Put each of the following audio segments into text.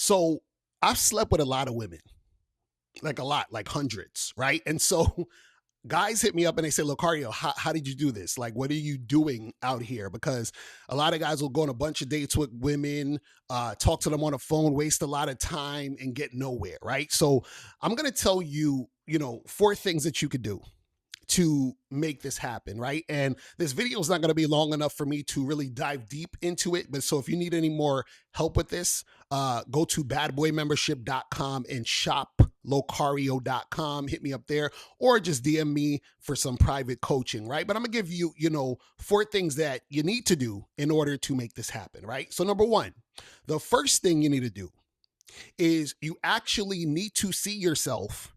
So I've slept with a lot of women, like a lot, like hundreds, right? And so guys hit me up and they say, Locario, how did you do this? Like, what are you doing out here? Because a lot of guys will go on a bunch of dates with women, talk to them on the phone, waste a lot of time and get nowhere, right? So I'm going to tell you, four things that you could do to make this happen, right? And this video is not going to be long enough for me to really dive deep into it. But so if you need any more help with this, go to badboymembership.com and shop locario.com. Hit me up there or just DM me for some private coaching, right? But I'm going to give you, four things that you need to do in order to make this happen, right? So number one, the first thing you need to do is you actually need to see yourself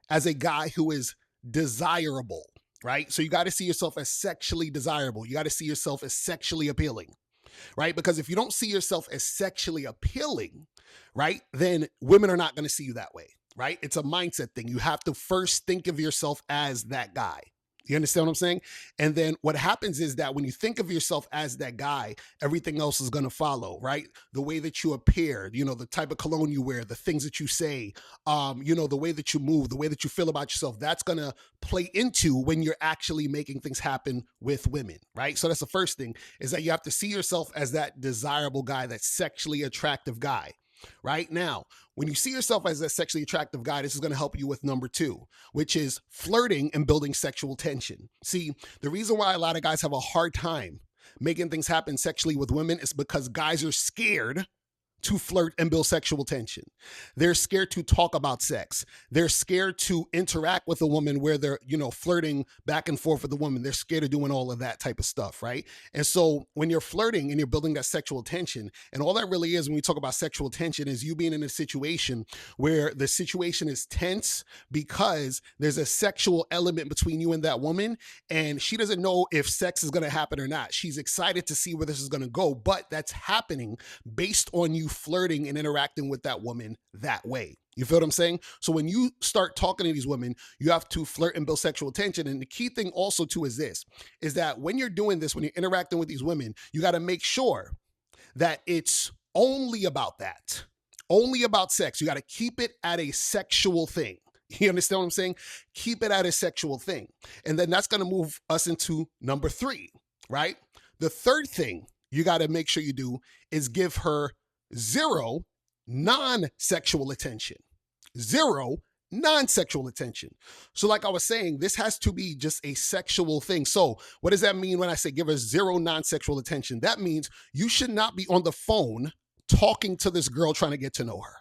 as a guy who is desirable, right? So you got to see yourself as sexually desirable. You got to see yourself as sexually appealing, right? Because if you don't see yourself as sexually appealing, right, then women are not going to see you that way, right? It's a mindset thing. You have to first think of yourself as that guy. You understand what I'm saying? And then what happens is that when you think of yourself as that guy, everything else is going to follow, right? The way that you appear, the type of cologne you wear, the things that you say, the way that you move, the way that you feel about yourself, that's going to play into when you're actually making things happen with women, right? So that's the first thing, is that you have to see yourself as that desirable guy, that sexually attractive guy. Right now, when you see yourself as a sexually attractive guy, this is going to help you with number two, which is flirting and building sexual tension. See, the reason why a lot of guys have a hard time making things happen sexually with women is because guys are scared to flirt and build sexual tension. They're scared to talk about sex. They're scared to interact with a woman where they're, flirting back and forth with the woman. They're scared of doing all of that type of stuff, right? And so when you're flirting and you're building that sexual tension, and all that really is when we talk about sexual tension is you being in a situation where the situation is tense because there's a sexual element between you and that woman, and she doesn't know if sex is going to happen or not. She's excited to see where this is going to go, but that's happening based on you flirting and interacting with that woman that way. You feel what I'm saying? So when you start talking to these women, you have to flirt and build sexual tension. And the key thing also too is this, is that when you're doing this, when you're interacting with these women, you got to make sure that it's only about that, only about sex. You got to keep it at a sexual thing. You understand what I'm saying? Keep it at a sexual thing. And then that's going to move us into number three, right? The third thing you got to make sure you do is give her zero non-sexual attention. Zero non-sexual attention. So like I was saying, this has to be just a sexual thing. So what does that mean when I say give her zero non-sexual attention? That means you should not be on the phone talking to this girl trying to get to know her.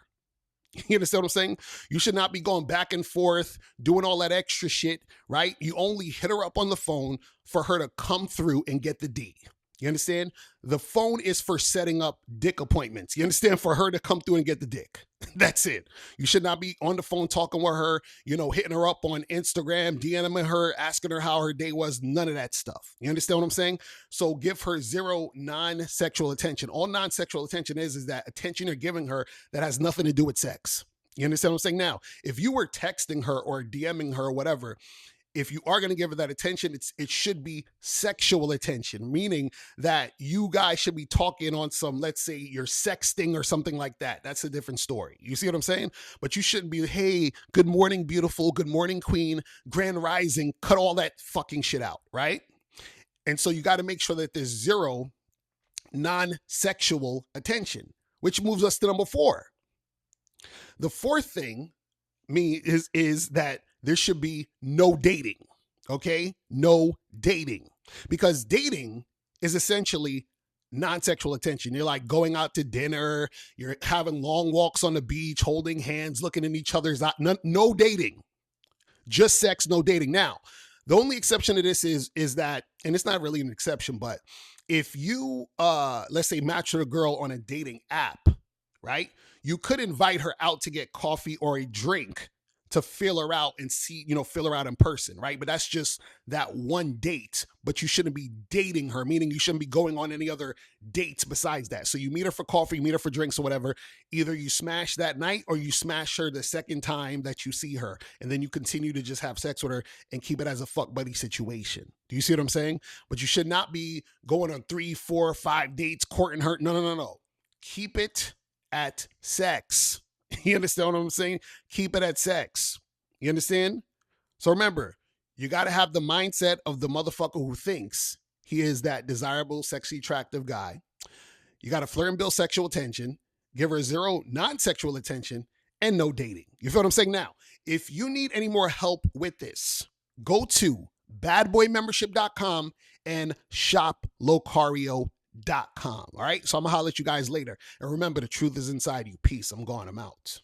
You understand what I'm saying? You should not be going back and forth, doing all that extra shit, right? You only hit her up on the phone for her to come through and get the D. You understand? The phone is for setting up dick appointments. You understand? For her to come through and get the dick. That's it. You should not be on the phone talking with her, hitting her up on Instagram, DMing her, asking her how her day was, none of that stuff. You understand what I'm saying? So give her zero non-sexual attention. All non-sexual attention is that attention you're giving her that has nothing to do with sex. You understand what I'm saying? Now, if you were texting her or DMing her or whatever, if you are going to give her that attention, it should be sexual attention, meaning that you guys should be talking on some, let's say you're sexting or something like that. That's a different story. You see what I'm saying? But you shouldn't be, hey, good morning, beautiful. Good morning, queen. Grand rising. Cut all that fucking shit out, right? And so you got to make sure that there's zero non-sexual attention, which moves us to number four. The fourth thing is that there should be no dating, okay? No dating. Because dating is essentially non-sexual attention. You're like going out to dinner, you're having long walks on the beach, holding hands, looking in each other's eyes. No dating. Just sex, no dating. Now, the only exception to this is that, and it's not really an exception, but if you, let's say, match with a girl on a dating app, right? You could invite her out to get coffee or a drink to feel her out and see, feel her out in person, right? But that's just that one date, but you shouldn't be dating her, meaning you shouldn't be going on any other dates besides that. So you meet her for coffee, you meet her for drinks or whatever. Either you smash that night or you smash her the second time that you see her. And then you continue to just have sex with her and keep it as a fuck buddy situation. Do you see what I'm saying? But you should not be going on 3, 4, 5 dates, courting her. No. Keep it at sex. You understand what I'm saying? Keep it at sex. You understand? So remember, you got to have the mindset of the motherfucker who thinks he is that desirable, sexy, attractive guy. You got to flirt and build sexual attention, give her zero non-sexual attention, and no dating. You feel what I'm saying? Now, if you need any more help with this, go to badboymembership.com and shoplocario.com. All right. So I'm going to holler at you guys later. And remember, the truth is inside you. Peace. I'm gone. I'm out.